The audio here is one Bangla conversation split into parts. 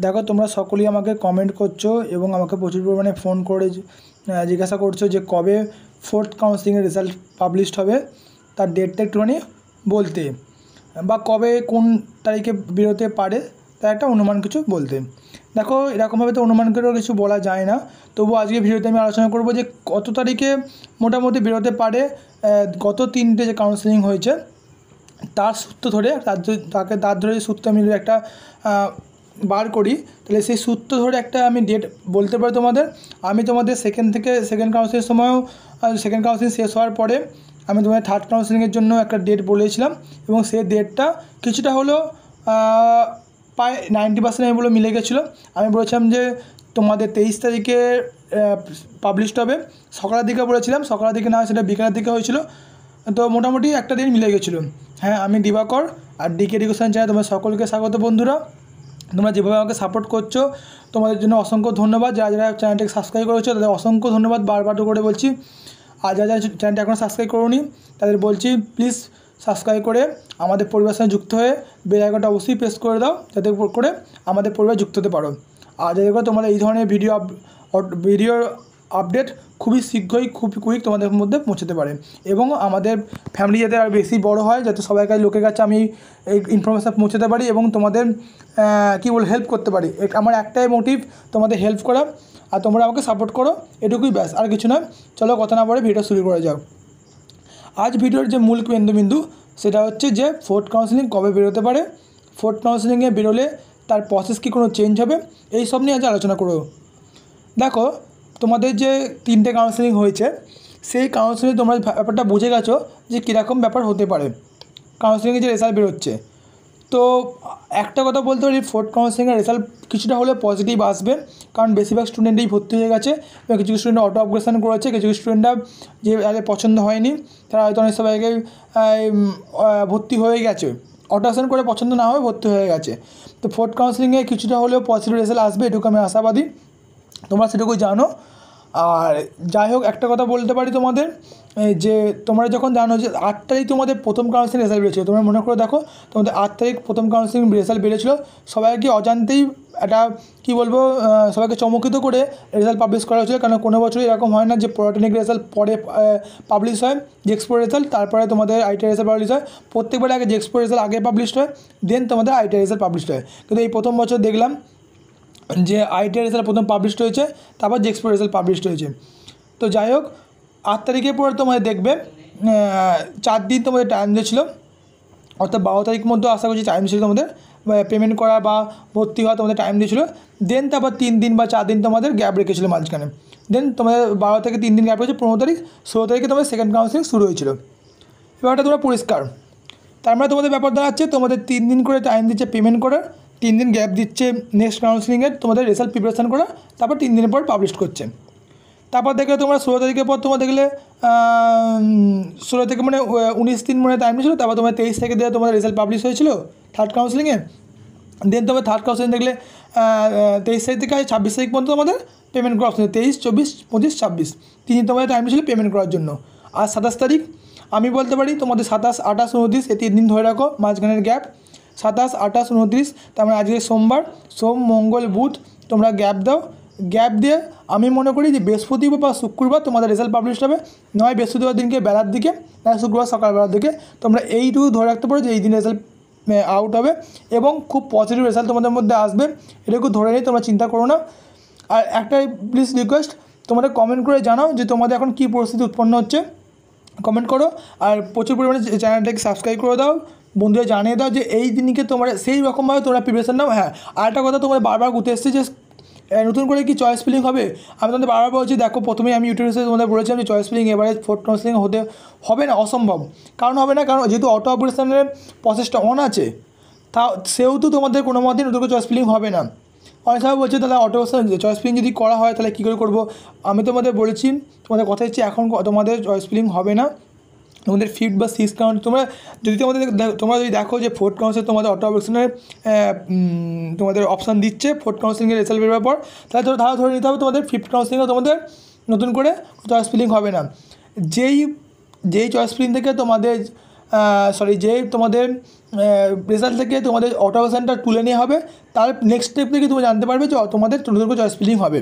দেখো তোমরা সকলেই আমাকে কমেন্ট করছো এবং আমাকে প্রচুর পরিমাণে ফোন করে জিজ্ঞাসা করছো যে কবে ফোর্থ কাউন্সেলিংয়ের রেজাল্ট পাবলিশড হবে, তার ডেটটা একটুখানি বলতে, বা কবে কোন তারিখে বেরোতে পারে তার একটা অনুমান কিছু বলতে। দেখো এরকমভাবে তো অনুমান করেও কিছু বলা যায় না, তবু আজকে ভিডিওতে আমি আলোচনা করব যে কত তারিখে মোটামুটি বেরোতে পারে। গত 3টে যে কাউন্সেলিং হয়েছে তার সূত্র ধরে তার ধরে সূত্র আমি একটা বার করি, তাহলে সেই সূত্র ধরে একটা আমি ডেট বলতে পারি তোমাদের। আমি তোমাদের সেকেন্ড কাউন্সিলিংয়ের সময়ও সেকেন্ড কাউন্সিলিং শেষ হওয়ার পরে আমি তোমাদের থার্ড কাউন্সিলিংয়ের জন্য একটা ডেট বলেছিলাম এবং সেই ডেটটা কিছুটা হলেও প্রায় 90% আমি বলে মিলে গেছিলো। আমি বলেছিলাম যে তোমাদের 23 তারিখে পাবলিশড হবে, সকালের দিকে বলেছিলাম, সকালের দিকে না সেটা বিকালের দিকে হয়েছিল, তো মোটামুটি একটা দিন মিলে গেছিলো। হ্যাঁ, আমি দিবাকর আর ডিকে এডুকেশন চ্যানেল তোমাদের সকলকে স্বাগত। বন্ধুরা, তোমরা যেভাবে আমাকে সাপোর্ট করছো তোমাদের জন্য অসংখ্য ধন্যবাদ। যারা যারা চ্যানেলটাকে সাবস্ক্রাইব করেছো তাদের অসংখ্য ধন্যবাদ, বারবার করে বলছি। আর যারা যারা চ্যানেলটা এখনও সাবস্ক্রাইব করোনি তাদের বলছি প্লিজ সাবস্ক্রাইব করে আমাদের পরিবারের সঙ্গে যুক্ত হয়ে বেল আইকনটা অবশ্যই প্রেস করে দাও, যাতে করে আমাদের পরিবারে যুক্ত হতে পারো। আর যাতে করে তোমাদের এই ধরনের ভিডিওর আপডেট খুবই শীঘ্রই খুব কুইক তোমাদের মধ্যে পৌঁছতে পারে এবং আমাদের ফ্যামিলি যাতে আর বেশি বড় হয়, যাতে সবাইকার লোকের কাছে আমি এই ইনফরমেশান পৌঁছাতে পারি এবং তোমাদের হেল্প করতে পারি। আমার একটাই মোটিভ তোমাদের হেল্প করা, আর তোমরা আমাকে সাপোর্ট করো, এটুকুই ব্যাস, আর কিছু নয়। চলো কথা না বলে ভিডিও শুরু করা যাক। আজ ভিডিওর যে মূল কেন্দ্রবিন্দু সেটা হচ্ছে যে ফোর্থ কাউন্সেলিং কবে বেরোতে পারে, ফোর্থ কাউন্সেলিংয়ে বেরোলে তার প্রসেস কি কোনো চেঞ্জ হবে, এই সব নিয়ে আজ আলোচনা করো। দেখো তোমাদের যে 3টে কাউন্সেলিং হয়েছে সেই কাউন্সেলিংয়ে তোমরা ব্যাপারটা বুঝে গেছো যে কীরকম ব্যাপার হতে পারে কাউন্সেলিংয়ে যে রেজাল্ট বেরোচ্ছে। তো একটা কথা বলতে পারি, ফোর্থ কাউন্সেলিংয়ের রেজাল্ট কিছুটা হলে পজিটিভ আসবে, কারণ বেশিরভাগ স্টুডেন্টই ভর্তি হয়ে গেছে এবং কিছু স্টুডেন্ট অটো আপগ্রেশন করেছে, কিছু স্টুডেন্টরা যে পছন্দ হয়নি তারা হয়তো অনেক সবাইকে ভর্তি হয়ে গেছে, অটো আপগ্রেশন করে পছন্দ না হয়ে ভর্তি হয়ে গেছে। তো ফোর্থ কাউন্সেলিংয়ে কিছুটা হলেও পজিটিভ রেজাল্ট আসবে, এটুকু আমি আশাবাদী, তোমরা সেটুকুই জানো। আর যাই হোক, একটা কথা বলতে পারি তোমাদের যে তোমরা যখন জানো যে 8 তারিখ তোমাদের প্রথম কাউন্সেলিং রেজাল্ট বেরিয়েছিল, তোমরা মনে করে দেখো তোমাদের 8 তারিখ প্রথম কাউন্সেলিং রেজাল্ট বেরিয়েছিল, সবাইকে অজান্তেই একটা কী বলবো সবাইকে চমকিত করে রেজাল্ট পাবলিশ করা হয়েছিল। কারণ কোনো বছরই এরকম হয় না যে পলিটেকনিক রেজাল্ট পরে পাবলিশ হয়, জেক্সপোর রেজাল্ট তারপরে তোমাদের আইটিআই রেজাল্ট পাবলিশ হয়। প্রত্যেকবার আগে জেক্সপোর রেজাল্ট আগে পাবলিশ হয়, দেন তোমাদের আইটিআই রেজাল্ট পাবলিশ হয়। কিন্তু এই প্রথম বছর দেখলাম যে আইটিআই রেজাল্ট প্রথম পাবলিশড হয়েছে, তারপর জেক্সপোর রেজাল্ট পাবলিশড হয়েছে। তো যাই হোক, 8 তারিখের পরে তোমাদের দেখবে 4 দিন তোমাদের টাইম দিয়েছিলো, অর্থাৎ 12 তারিখ মধ্যে আশা করছি টাইম ছিল তোমাদের পেমেন্ট করা বা ভর্তি হওয়া, তোমাদের টাইম দিয়েছিলো। দেন তারপর 3 দিন বা 4 দিন তোমাদের গ্যাপ রেখেছিলো মাঝখানে। দেন তোমাদের 12 থেকে 3 দিন গ্যাপ রয়েছে, 15 তারিখ 16 তারিখে তোমাদের সেকেন্ড কাউন্সেলিং শুরু হয়েছিল। ব্যাপারটা তোমরা পরিষ্কার। তার মানে তোমাদের ব্যাপার দাঁড়াচ্ছে তোমাদের 3 দিন করে টাইম দিচ্ছে পেমেন্ট করার, 3 দিন গ্যাপ দিচ্ছে নেক্সট কাউন্সেলিংয়ের তোমাদের রেজাল্ট প্রিপারেশান করা, তারপর 3 দিনের পর পাবলিশ করছে। তারপর দেখলে তোমরা 16 তারিখের পর তোমরা দেখলে 16 থেকে মানে 19 দিন মানে টাইম নিয়েছিলো, তারপর তোমার 23 থেকে দেওয়া তোমাদের রেজাল্ট পাবলিশ হয়েছিল থার্ড কাউন্সেলিংয়ে। দেন তোমার থার্ড কাউন্সেলিং দেখলে 23 তারিখ থেকে 26 তারিখ পর্যন্ত তোমাদের পেমেন্ট করা অপশন, 23, 24, 25, 26 3 দিন তোমাদের টাইম ছিল পেমেন্ট করার জন্য। আর 27 তারিখ আমি বলতে পারি তোমাদের 27, 28, 29 এই 3 দিন ধরে রাখো মাঝখানের গ্যাপ, 27, 28, 29, তার মানে আজকে সোমবার, সোম, মঙ্গল, বুধ তোমরা গ্যাপ দাও। গ্যাপ দিয়ে আমি মনে করি যে বৃহস্পতিবার বা শুক্রবার তোমাদের রেজাল্ট পাবলিশ হবে, নয় বৃহস্পতিবার দিনকে বেলার দিকে, না শুক্রবার সকালবেলার দিকে। তোমরা এইটুকু ধরে রাখতে পারো যে এই দিন রেজাল্ট আউট হবে এবং খুব পজিটিভ রেজাল্ট তোমাদের মধ্যে আসবে, এটুকু ধরে নিই, তোমরা চিন্তা করো না। আর একটাই প্লিজ রিকোয়েস্ট, তোমাদের কমেন্ট করে জানাও যে তোমাদের এখন কী পরিস্থিতি উৎপন্ন হচ্ছে, কমেন্ট করো। আর প্রচুর পরিমাণে চ্যানেলটাকে সাবস্ক্রাইব করে দাও, বন্ধুরা জানিয়ে দাও যে এই দিনকে তোমরা সেই রকমভাবে তোমরা প্রিপারেশন নাও। হ্যাঁ, আরেকটা কথা তোমাদের বারবার ঘুরতে এসেছে যে নতুন করে কি চয়েস ফিলিং হবে, আমি তোমাদের বারবার বলছি দেখো প্রথমেই আমি ইউটিউবে তোমাদের বলেছিলাম যে চয়েস ফিলিং এবারে ফোর্থ কাউন্সেলিং হতে হবে না, অসম্ভব। কারণ হবে না, কারণ যেহেতু অটো অপারেশনের প্রসেসটা অন আছে, তা সেহেতু তোমাদের কোনো মতেই নতুন করে চয়েস ফিলিং হবে না। অনেক সময় বলছে তাহলে অটো চয়েস ফিলিং যদি করা হয় তাহলে কী করে করবো, আমি তোমাদের বলেছি, তোমাদের কথা হচ্ছে এখন তোমাদের চয়েস ফিলিং হবে না, তোমাদের ফিফথ বা সিক্স কাউন্ট তোমরা যদি দেখো যে ফোর্থ কাউন্সিল তোমাদের অটো অপশনের তোমাদের অপশান দিচ্ছে ফোর্থ কাউন্সিলিংয়ের রেজাল্ট বেরোবার পর, তাহলে ধরে নিতে হবে তোমাদের ফিফথ কাউন্সিলিংও তোমাদের নতুন করে চয়েস ফিলিং হবে না। যেই চয়েস ফিলিং থেকে তোমাদের যেই তোমাদের রেজাল্ট থেকে তোমাদের অটোমেশনটা তুলে নেওয়া হবে। তার নেক্সট স্টেপ থেকে তুমি জানতে পারবে যে তোমাদের নতুন করে চয়েস ফিলিং হবে।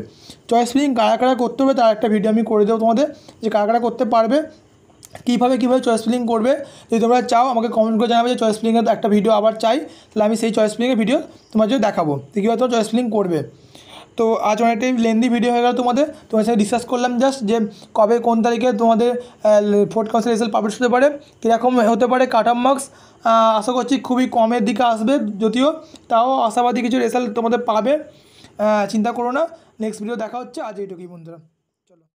চয়েস ফিলিং কারা কারা করতে হবে তার একটা ভিডিও আমি করে দেবো তোমাদের, যে কারা কারা করতে পারবে, কীভাবে চয়েস ফিলিং করবে। যদি তোমরা চাও আমাকে কমেন্ট করে জানাবে যে চয়েস ফিলিংয়ের একটা ভিডিও আবার চাই, তাহলে আমি সেই চয়েস ফিলিংয়ের ভিডিও তোমার জন্য দেখাবো কীভাবে তোমরা চয়েস ফিলিং করবে। তো আজ অনেকটাই লেন্দি ভিডিও হয়ে গেল তোমাদের সাথে ডিসকাস করলাম জাস্ট যে কবে কোন তারিখে তোমাদের ফোর্থ কাউন্সিল রেজাল্ট পাবলিশ হতে পারে, কীরকম হতে পারে কাট অফ মার্কস। আশা করছি খুবই কমের দিকে আসবে, যদিও তাও আশাবাদী কিছু রেজাল্ট তোমাদের পাবে, চিন্তা করো না। নেক্সট ভিডিও দেখা হচ্ছে, আজ এইটুকুই বন্ধুরা।